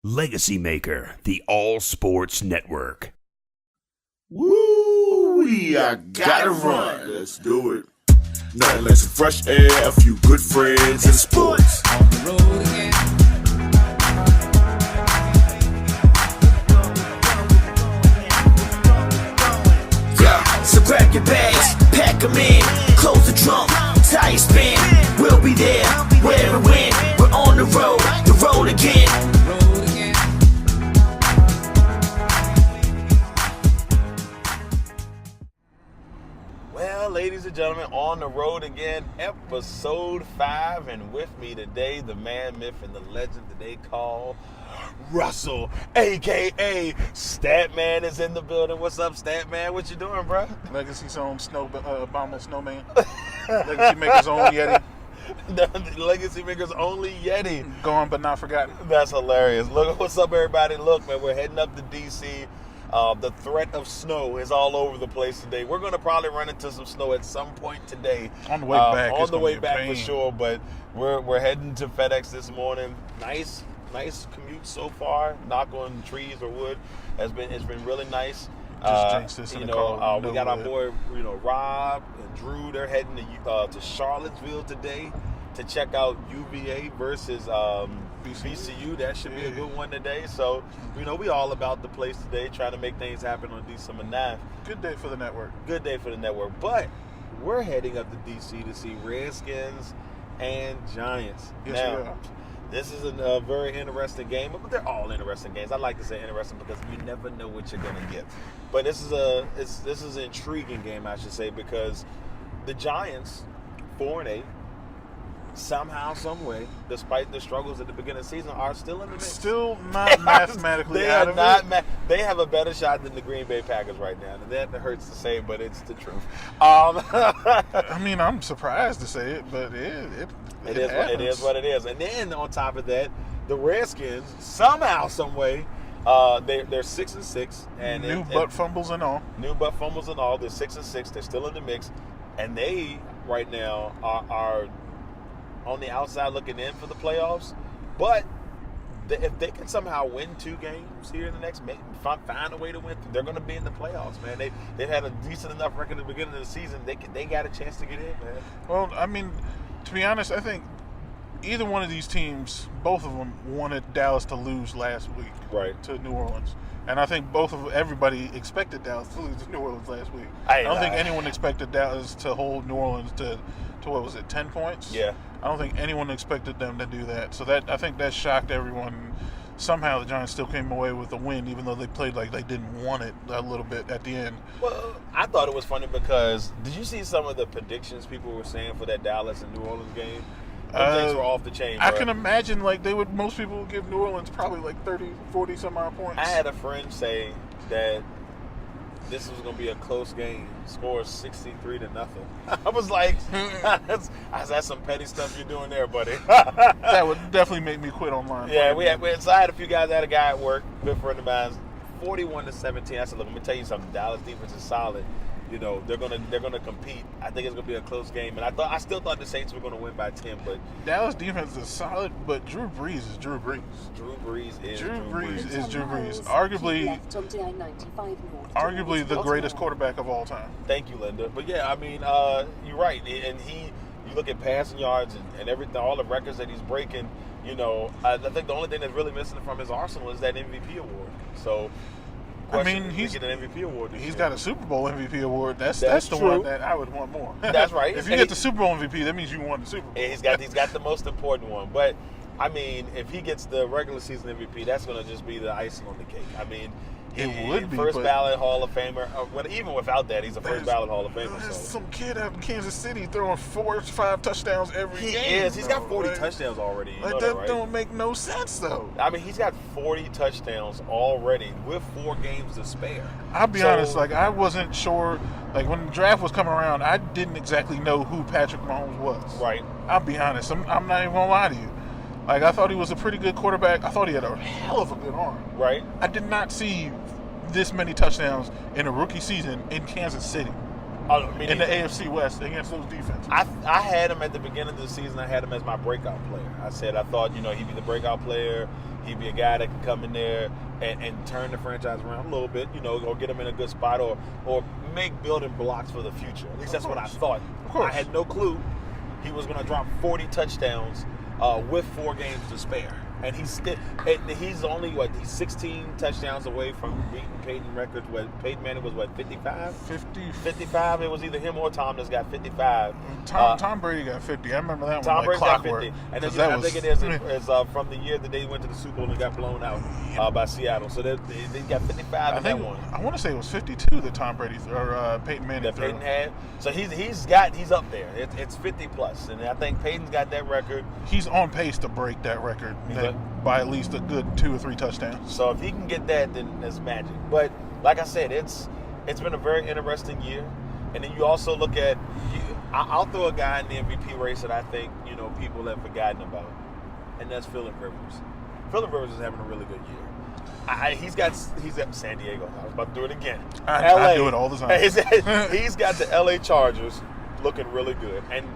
Legacy Maker, the All Sports Network. Woo! I gotta run. Let's do it. Nothing less than fresh air, a few good friends, and sports. On the road again. Yeah, so grab your bags, pack them in, close the trunk, tire spin. We'll be there, where and when. We're on the road again. Well, ladies and gentlemen, on the road again, episode 5, and with me today, the man, myth, and the legend that they call Russell, a.k.a. Statman is in the building. What's up, Statman? What you doing, bro? Legacy's own Obama snowman. Legacy Maker's own Yeti. The Legacy Maker's only Yeti. Gone but not forgotten. That's hilarious. Look, what's up, everybody? Look, man, we're heading up to D.C., the threat of snow is all over the place today. We're going to probably run into some snow at some point today. On the way back. On the way back for sure, but we're heading to FedEx this morning. Nice commute so far. Knock on trees or wood. It's been really nice. Just jinxed this in the car. We got our boy, Rob and Drew. They're heading to Charlottesville today to check out UVA versus VCU. That should be a good one today. So, we all about the place today, trying to make things happen on December 9th. Good day for the network. Good day for the network. But we're heading up to D.C. to see Redskins and Giants. Yes, now, we are. this is a very interesting game, but they're all interesting games. I like to say interesting because you never know what you're going to get. But this is an intriguing game, I should say, because the Giants, 4-8, somehow, some way, despite the struggles at the beginning of the season, are still in the mix. Still not mathematically They out are of not. it. They have a better shot than the Green Bay Packers right now. And that hurts to say, but it's the truth. I mean, I'm surprised to say it, but it is what it is. And then on top of that, the Redskins somehow, some way, they're 6-6, and New butt fumbles and all. They're 6-6. They're still in the mix, and they right now are on the outside looking in for the playoffs. But if they can somehow win 2 games here in the next, find a way to win, they're going to be in the playoffs, man. They've had a decent enough record at the beginning of the season. They got a chance to get in, man. Well, I mean, to be honest, I think either one of these teams, both of them wanted Dallas to lose last week, right, to New Orleans. And I think everybody expected Dallas to lose to New Orleans last week. I don't think anyone expected Dallas to hold New Orleans to what was it, 10 points? Yeah. I don't think anyone expected them to do that. So I think that shocked everyone. Somehow the Giants still came away with a win, even though they played like they didn't want it a little bit at the end. Well, I thought it was funny because did you see some of the predictions people were saying for that Dallas and New Orleans game? Things were off the chain, bro. I can imagine most people would give New Orleans probably like 30, 40 some odd points. I had a friend say that this was going to be a close game, score 63-0. I was like, that's some petty stuff you're doing there, buddy. That would definitely make me quit online. Yeah, so I had a few guys. I had a guy at work, good friend of mine, 41-17. I said, look, let me tell you something. Dallas defense is solid. They're gonna compete. I think it's gonna be a close game, and I still thought the Saints were gonna win by 10, but Dallas defense is solid. But Drew Brees is Drew Brees. Drew Brees is Drew Brees. Arguably the greatest quarterback of all time. Thank you, Linda. But yeah, I mean, you're right, and you look at passing yards and everything, all the records that he's breaking. I think the only thing that's really missing from his arsenal is that MVP award. So. I mean, he's getting an MVP award. He's got a Super Bowl MVP award. That's the true. one that I would want more. That's right. If you get the Super Bowl MVP, that means you won the Super Bowl. And he's got the most important one. But I mean, if he gets the regular season MVP, that's going to just be the icing on the cake. I mean, it would be first ballot Hall of Famer. Even without that, he's a first ballot Hall of Famer. There's some kid out in Kansas City throwing 4 or 5 touchdowns every game. He is. He's got 40 touchdowns already. That don't make no sense, though. I mean, he's got 40 touchdowns already with 4 games to spare. I'll be honest. I wasn't sure. When the draft was coming around, I didn't exactly know who Patrick Mahomes was. Right. I'll be honest. I'm not even gonna lie to you. I thought he was a pretty good quarterback. I thought he had a hell of a good arm. Right. I did not see this many touchdowns in a rookie season in Kansas City. in the AFC West against those defenses. I had him at the beginning of the season. I had him as my breakout player. I said I thought he'd be the breakout player. He'd be a guy that can come in there and turn the franchise around a little bit, or get him in a good spot or make building blocks for the future. At least that's what I thought. Of course. I had no clue he was going to drop 40 touchdowns with 4 games to spare. And he's only, he's 16 touchdowns away from beating Peyton records. Peyton Manning was, 55? 55. It was either him or Tom that's got 55. Tom Brady got 50. I remember that Tom one. Brady got 50. And then I think it is from the year that they went to the Super Bowl and got blown out by Seattle. So they got 55 in that one. I want to say it was 52 that Tom Brady or Peyton Manning that threw. Peyton had. So he's up there. It's 50 plus, and I think Peyton's got that record. He's on pace to break that record by at least a good 2 or 3 touchdowns. So if he can get that, then that's magic. But like I said, it's been a very interesting year. And then you also look at I'll throw a guy in the MVP race that I think people have forgotten about, and that's Phillip Rivers. Phillip Rivers is having a really good year. He's at San Diego. I was about to do it again. I do it all the time. He's got the LA Chargers looking really good. And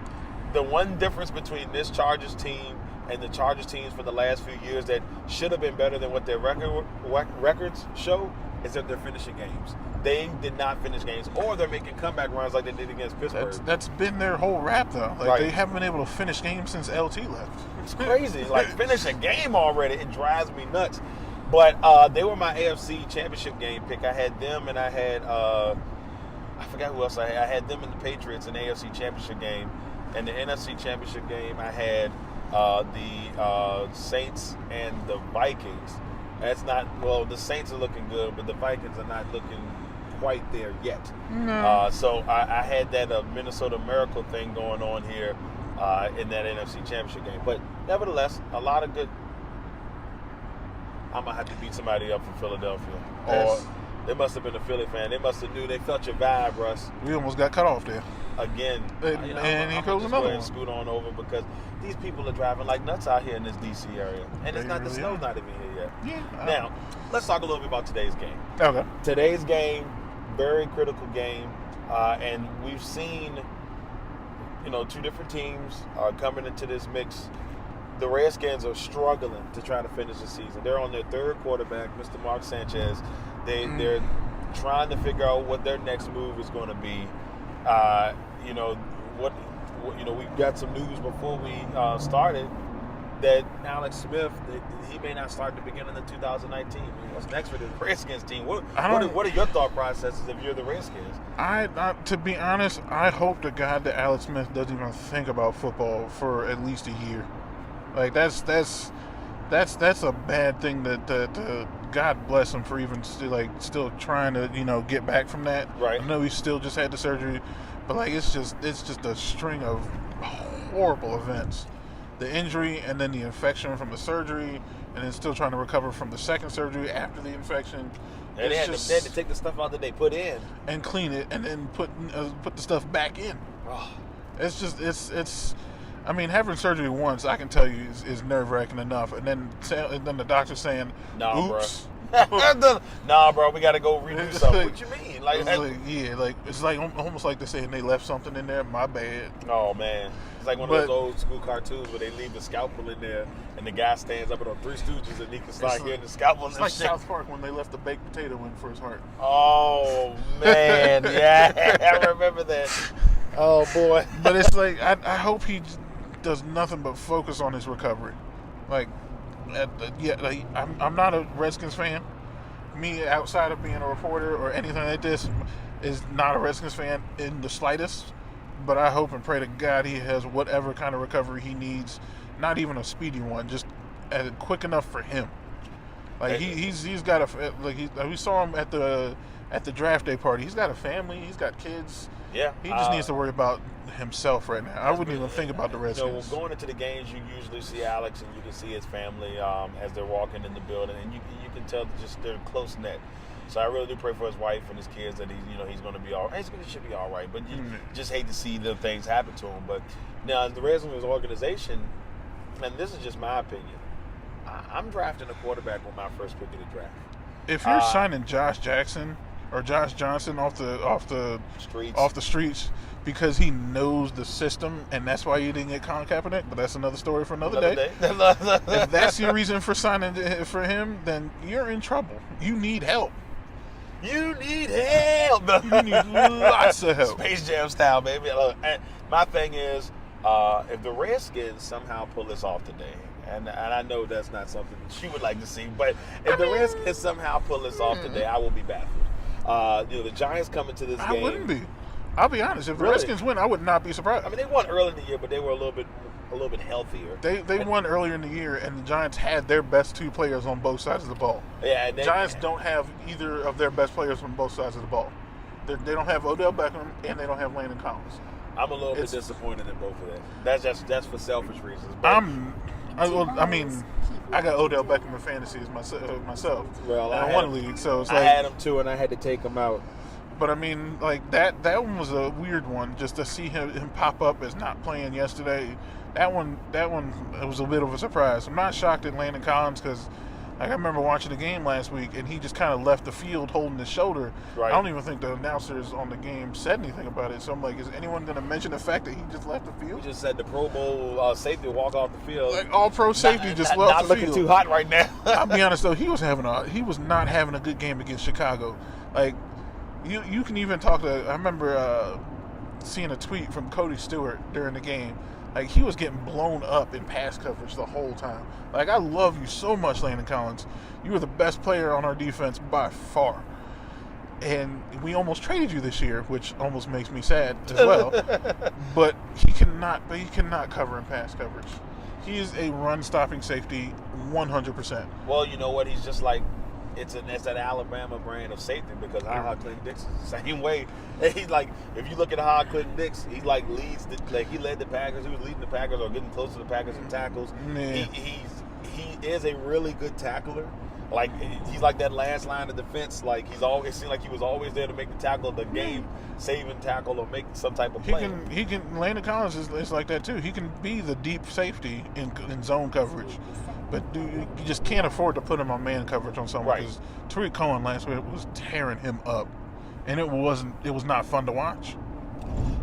the one difference between this Chargers team and the Chargers teams for the last few years that should have been better than what their records show is that they're finishing games. They did not finish games, or they're making comeback runs like they did against Pittsburgh. That's been their whole rap, though. Right. They haven't been able to finish games since LT left. It's crazy. Finish a game already. It drives me nuts. But they were my AFC Championship game pick. I had them, and I had I forgot who else I had. I had them and the Patriots in the AFC Championship game. And the NFC Championship game, I had the Saints and the Vikings. The Saints are looking good, but the Vikings are not looking quite there yet. No. So I had that Minnesota Miracle thing going on here in that NFC Championship game. But nevertheless, a lot of good. I'm going to have to beat somebody up from Philadelphia. Or they must have been a Philly fan. They must have knew. They felt your vibe, Russ. We almost got cut off there. Again. And here goes another one. Scoot on over because these people are driving like nuts out here in this D.C. area. And The snow's not even here yet. Yeah. Now, let's talk a little bit about today's game. Okay. Today's game, very critical game. And we've seen, 2 different teams coming into this mix. The Redskins are struggling to try to finish the season. They're on their 3rd quarterback, Mr. Mark Sanchez. They're trying to figure out what their next move is going to be. We got some news before we started that Alex Smith, he may not start at the beginning of 2019. What's next for the Redskins team? What are your thought processes if you're the Redskins? To be honest, I hope to God that Alex Smith doesn't even think about football for at least a year. Like that's a bad thing that God bless him for even still trying to get back from that. Right. I know he still just had the surgery, but it's just a string of horrible events. The injury and then the infection from the surgery, and then still trying to recover from the second surgery after the infection. And they had to take the stuff out that they put in and clean it, and then put the stuff back in. Oh. It's. I mean, having surgery once, I can tell you, is nerve-wracking enough. And then the doctor saying, "Oops." Nah, bro, we got to go redo something. What you mean? It's almost like they're saying they left something in there. My bad. Oh man, it's like one of those old school cartoons where they leave the scalpel in there, and the guy stands up on 3 Stooges, and he can start hearing the scalpel. It's like South Park when they left the baked potato in for his heart. Oh man, yeah, I remember that. Oh boy, but it's like I hope he does nothing but focus on his recovery. I'm not a Redskins fan. Me, outside of being a reporter or anything like this, is not a Redskins fan in the slightest. But I hope and pray to God he has whatever kind of recovery he needs. Not even a speedy one, just quick enough for him. He's got we saw him at the draft day party. He's got a family. He's got kids. Yeah. He just needs to worry about himself right now. I wouldn't even think about the Redskins. Going into the games, you usually see Alex and you can see his family as they're walking in the building, and you can tell they're close knit. So I really do pray for his wife and his kids that he's going to be all right. He should be all right, but you just hate to see the things happen to him. But now, as the Redskins organization, and this is just my opinion, I'm drafting a quarterback with my first pick of the draft. If you're signing Josh Jackson, or Josh Johnson off the Streets. because he knows the system, and that's why you didn't get Colin Kaepernick. But that's another story for another day. If that's your reason for signing for him, then you're in trouble. You need help. You need help. You need lots of help. Space Jam style, baby. Look, and my thing is, if the Redskins somehow pull this off today, and I know that's not something she would like to see, but if the Redskins somehow pull this off today, I will be baffled. The Giants come into this game. I wouldn't be. I'll be honest. If the Redskins win, I would not be surprised. I mean, they won early in the year, but they were a little bit healthier. They won earlier in the year, and the Giants had their best two players on both sides of the ball. Yeah, and the Giants don't have either of their best players on both sides of the ball. They don't have Odell Beckham, and they don't have Landon Collins. I'm a little bit disappointed in both of them. That's for selfish reasons. But I got Odell Beckham in fantasy as myself. Well, I won a league, so it's I had him too, and I had to take him out. But I mean, like that one was a weird one. Just to see him pop up as not playing yesterday, that one it was a bit of a surprise. I'm not shocked at Landon Collins because, like, I remember watching the game last week, and he just kind of left the field holding his shoulder. Right. I don't even think the announcers on the game said anything about it. So I'm like, is anyone going to mention the fact that he just left the field? We just said the Pro Bowl safety walk off the field. Like all pro safety just left the field. Not looking too hot right now. I'll be honest though, he was not having a good game against Chicago. Like. You can even talk to. I remember seeing a tweet from Cody Stewart during the game. Like, he was getting blown up in pass coverage the whole time. Like, I love you so much, Landon Collins. You were the best player on our defense by far. And we almost traded you this year, which almost makes me sad as well. But he cannot cover in pass coverage. He is a run-stopping safety 100%. Well, you know what? He's just like, it's an Alabama brand of safety because Clinton Dix is the same way. He's like, if you look at Clinton Dix, he like he led the Packers. He was leading the Packers or getting close to the Packers in tackles. Yeah. He is a really good tackler. Like, he's like that last line of defense. Like, it seemed like he was always there to make the tackle, the game-saving tackle, or make some type of play. Landon Collins is like that too. He can be the deep safety in zone coverage, but you just can't afford to put him on man coverage on someone. Right. Because Tariq Cohen last week was tearing him up, and it was not fun to watch.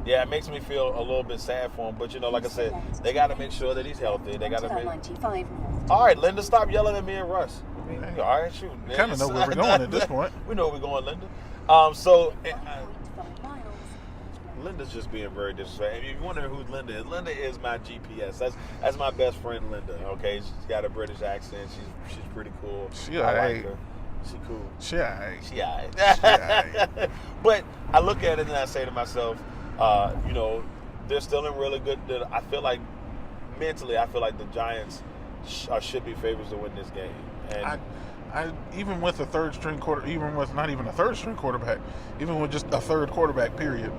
Yeah, it makes me feel a little bit sad for him. But, like I said, they got to make sure that he's healthy. They got to make. All right, Linda, stop yelling at me and Russ. All right, shoot. We kind of know where we're going at this point. We know where we're going, Linda. Linda's just being very disrespectful. If you're wondering who Linda is my GPS. That's my best friend, Linda. Okay, she's got a British accent. She's pretty cool. She I alright. like her. She cool. She alright. She alright. But I look at it and I say to myself, they're still in really good. I feel like mentally, the Giants should be favorites to win this game. And I even with a third string even with not even a third string quarterback, even with just a third quarterback period,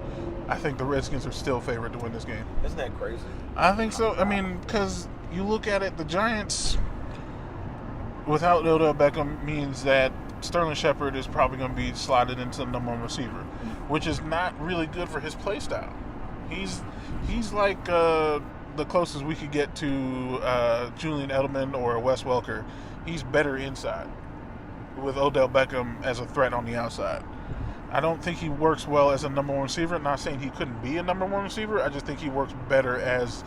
I think the Redskins are still favored to win this game. Isn't that crazy? I think so. I mean, because you look at it, the Giants without Odell Beckham means that Sterling Shepard is probably going to be slotted into the number one receiver, which is not really good for his play style. He's like the closest we could get to Julian Edelman or Wes Welker. He's better inside with Odell Beckham as a threat on the outside. I don't think he works well as a number one receiver. I'm not saying he couldn't be a number one receiver. I just think he works better as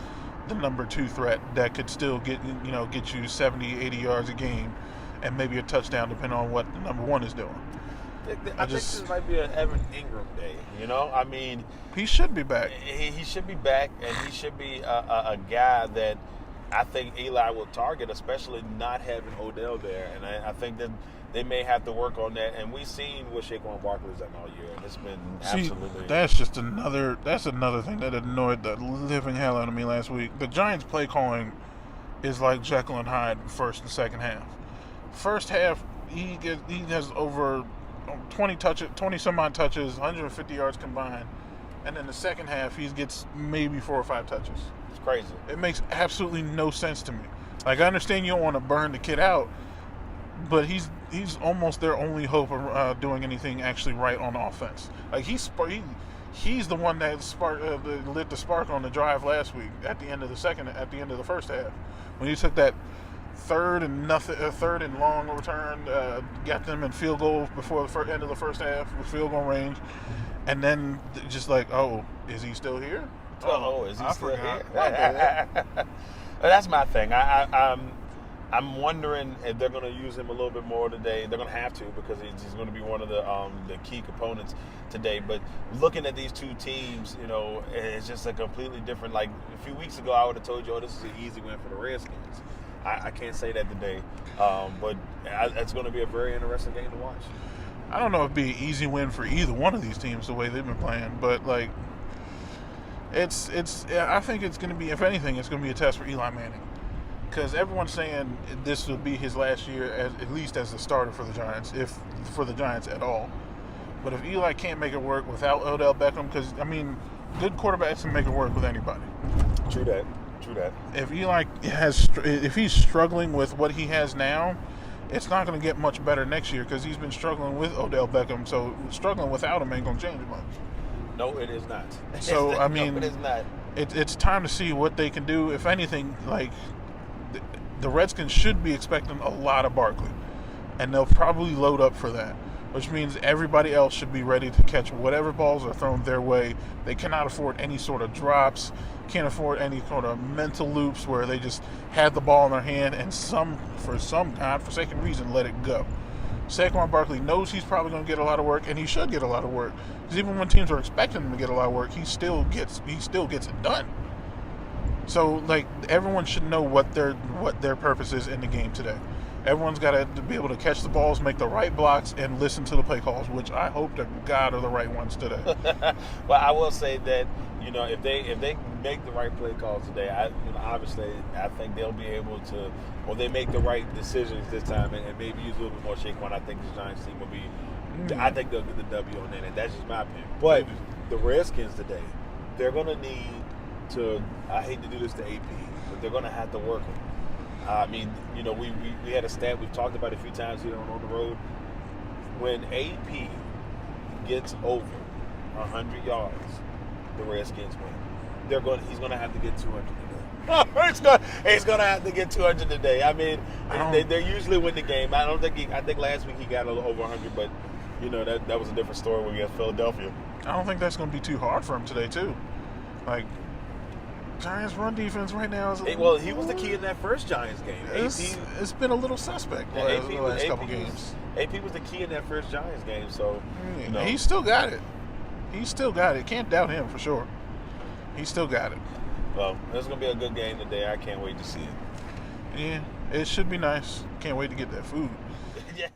the number two threat that could still get you 70, 80 yards a game and maybe a touchdown depending on what the number one is doing. I think this might be an Evan Ingram day. I mean, he should be back. He should be back, and he should be a guy that I think Eli will target, especially not having Odell there. And I think that they may have to work on that. And we've seen what Saquon Barkley's done all year, and it's been absolutely. That's another thing that annoyed the living hell out of me last week. The Giants' play calling is like Jekyll and Hyde first and second half. First half, he has over 20 some odd touches, 150 yards combined, and then the second half he gets maybe 4 or 5 touches. It's crazy. It makes absolutely no sense to me. Like, I understand you don't want to burn the kid out, but he's almost their only hope of doing anything actually right on offense. Like, he's the one that lit the spark on the drive last week at the end of the first half when he took that third and long return, got them in field goal before the end of the first half with field goal range, and then just like, oh, is he still here? Oh, is he I still forgot. here? My bad. That's my thing. I'm wondering if they're going to use him a little bit more today. They're going to have to, because he's going to be one of the key components today. But looking at these two teams, you know, it's just a completely different. Like a few weeks ago, I would have told you, oh, this is an easy win for the Redskins. I can't say that today, but it's going to be a very interesting game to watch. I don't know if it'd be an easy win for either one of these teams the way they've been playing, but like, it's. I think it's going to be, if anything, it's going to be a test for Eli Manning. Because everyone's saying this will be his last year, at least as the starter for the Giants, if for the Giants at all. But if Eli can't make it work without Odell Beckham, because, I mean, good quarterbacks can make it work with anybody. True that. If Eli if he's struggling with what he has now, it's not going to get much better next year, because he's been struggling with Odell Beckham. So struggling without him ain't going to change much. No, it is not. So I mean, no, it is not. It's time to see what they can do. If anything, like, the Redskins should be expecting a lot of Barkley, and they'll probably load up for that, which means everybody else should be ready to catch whatever balls are thrown their way. They cannot afford any sort of drops, can't afford any sort of mental loops where they just have the ball in their hand and for some godforsaken reason let it go. Saquon Barkley knows he's probably going to get a lot of work, and he should get a lot of work, because even when teams are expecting him to get a lot of work, he still gets it done. So, like, everyone should know what their purpose is in the game today. Everyone's got to be able to catch the balls, make the right blocks, and listen to the play calls, which I hope to God are the right ones today. Well, I will say that, you know, if they make the right play calls today, obviously I think they'll be able to, or they make the right decisions this time, and maybe use a little bit more Saquon. I think this Giants team will be. I think they'll get the W on that, and that's just my opinion. But the Redskins today, they're going to need to, I hate to do this to AP, but they're going to have to work him. I mean, you know, we had a stat we've talked about a few times here on the road. When AP gets over 100 yards, the Redskins win. He's going to have to get 200 today. He's going to have to get 200 today. I mean, they usually win the game. I think last week he got a little over 100, but you know that was a different story when we got Philadelphia. I don't think that's going to be too hard for him today, too. Like, Giants' run defense right now is well, he was the key in that first Giants game. It's been a little suspect the last couple games. AP was the key in that first Giants game, so you know. He still got it. Can't doubt him for sure. He still got it. Well, it's gonna be a good game today. I can't wait to see it. Yeah, it should be nice. Can't wait to get that food. Yeah.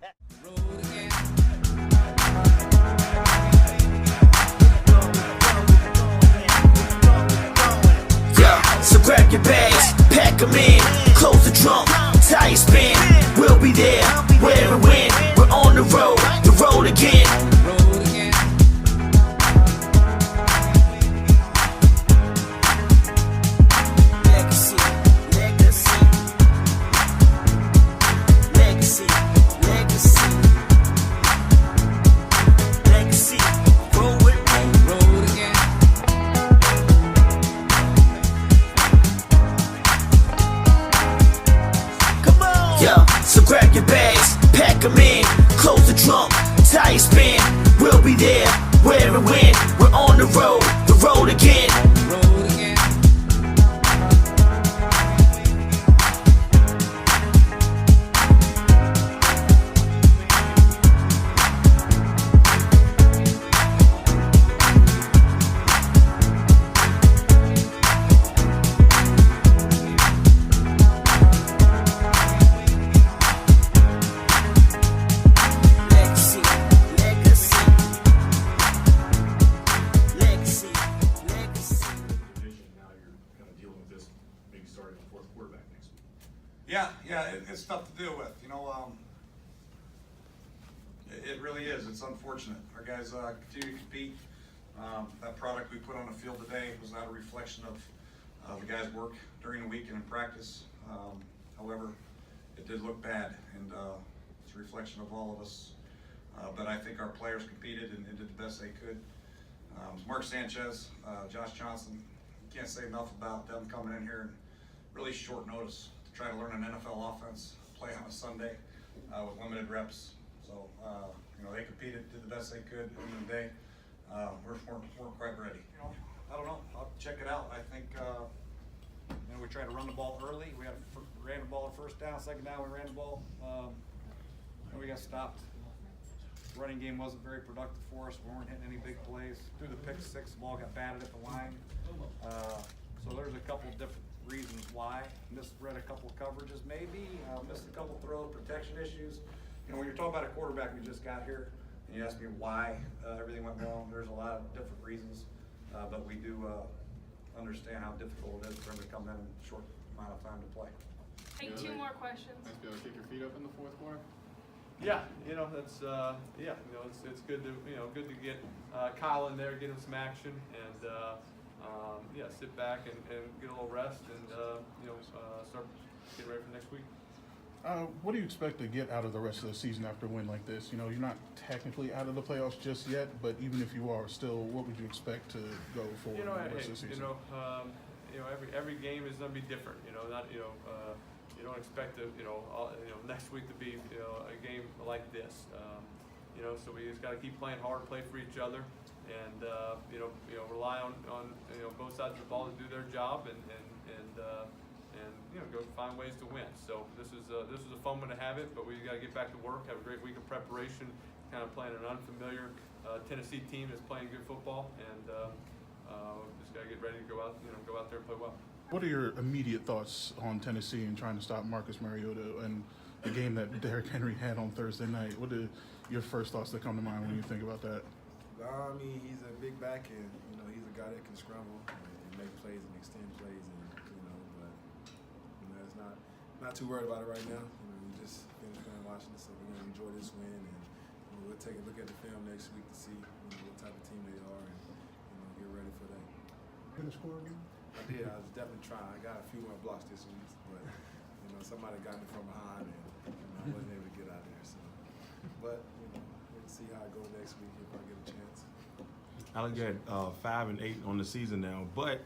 So grab your bags, pack them in, close the trunk, tire spin. We'll be there, where and when. We're on the road again. Legacy, legacy, legacy, legacy, legacy. Roll with me, roll again. So grab your bags, pack them in, close the trunk, tire spin. We'll be there, where and when. We're on the road again. It's tough to deal with. You know, it really is. It's unfortunate. Our guys continue to compete. That product we put on the field today was not a reflection of the guys' work during the week and in practice. However, it did look bad, and it's a reflection of all of us. But I think our players competed and did the best they could. Mark Sanchez, Josh Johnson, you can't say enough about them coming in here in really short notice to try to learn an NFL offense, play on a Sunday with limited reps. So, they competed, did the best they could at the end of the day. We're quite ready. I don't know. I'll check it out. I think, we tried to run the ball early. We ran the ball at first down, second down we ran the ball. And we got stopped. The running game wasn't very productive for us. We weren't hitting any big plays. Through the pick six, the ball got batted at the line. So there's a couple different reasons why. Misread a couple of coverages maybe, missed a couple throws, protection issues. When you're talking about a quarterback who just got here, and you ask me why everything went wrong, there's a lot of different reasons. But we do understand how difficult it is for him to come in a short amount of time to play. Take two more questions. Nice to be able to kick your feet up in the fourth quarter. Yeah, that's it's good to good to get Kyle in there, get him some action, and sit back and get a little rest, and start getting ready for next week. What do you expect to get out of the rest of the season after a win like this? You're not technically out of the playoffs just yet, but even if you are, still, what would you expect to go forward in the rest of the season? Every game is going to be different. You don't expect to, next week to be, a game like this. So we just got to keep playing hard, play for each other, and rely on both sides of the ball to do their job, and go find ways to win. So this is a fun one to have it, but we got to get back to work, have a great week of preparation, kind of playing an unfamiliar Tennessee team that's playing good football, and just got to get ready to go out there and play well. What are your immediate thoughts on Tennessee and trying to stop Marcus Mariota and the game that Derrick Henry had on Thursday night? What are your first thoughts that come to mind when you think about that? I mean, he's a big back, and he's a guy that can scramble and make plays and extend plays, and but it's not too worried about it right now. We just finished playing Washington, so we're gonna enjoy this win, and we'll take a look at the film next week to see what type of team they are, and get ready for that. Gonna score again? I did. I was definitely trying. I got a few more blocks this week, but somebody got me from behind, and I wasn't able to get out there. So, but we'll see how it goes next week if I get a chance. Alec, you're at 5-8 on the season now, but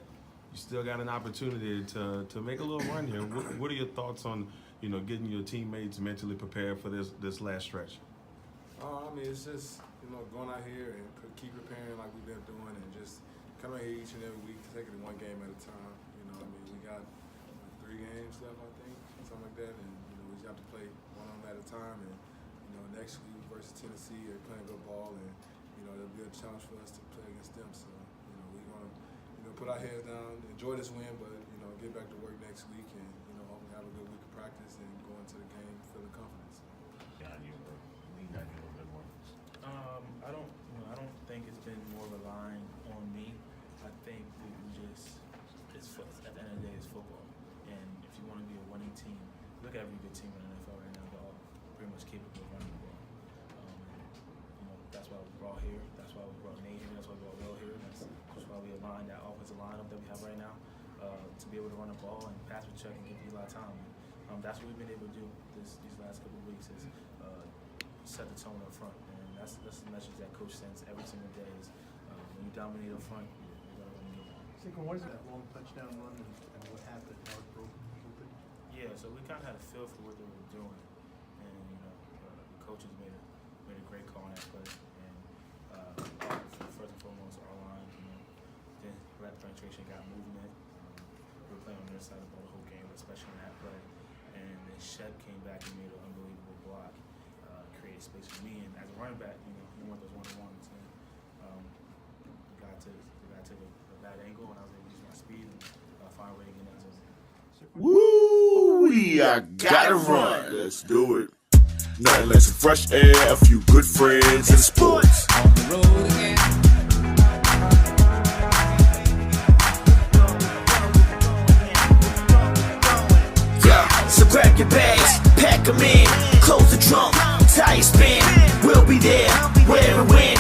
you still got an opportunity to make a little run here. What are your thoughts on getting your teammates mentally prepared for this last stretch? I mean, it's just going out here and keep preparing like we've been doing, and just come out here each and every week, taking it one game at a time. We got 3 games left, I think, something like that, and we just have to play one on at a time. And next week versus Tennessee, they're playing good ball, and it'll be a challenge for us to play against them. So we're gonna put our heads down, enjoy this win, but get back to work next week, and hopefully have a good week of practice and go into the game feeling confident. I don't think it's been more relying on me. I think at the end of the day, it's football. And if you want to be a winning team, look at every good team in the NFL right now. They're all pretty much capable of running the ball. That's why we brought here. That's why we brought Nate here. That's why we brought Will here. That's why we aligned that offensive lineup that we have right now to be able to run the ball and pass with check and give you a lot of time. That's what we've been able to do these last couple of weeks is set the tone up front. And that's the message that Coach sends every single day is when you dominate up front, you're going to win the game. What is that long touchdown run and what happened? How it broke open? Yeah, so we kind of had a feel for what they were doing, and the coaches made a great call on that play. And first and foremost, our line, then rep penetration got movement. We were playing on their side of the ball the whole game, especially in that play. And then Shep came back and made an unbelievable block, created space for me. And as a running back, you want those one-on-ones. And the guy took a bad angle, and I was able to use my speed and find a way to get into it. Woo! I gotta run. Let's do it. Nothing less than fresh air, a few good friends, and sports. On the road again. Yeah, so grab your bags, pack them in, close the trunk, tire spin. We'll be there, where and when.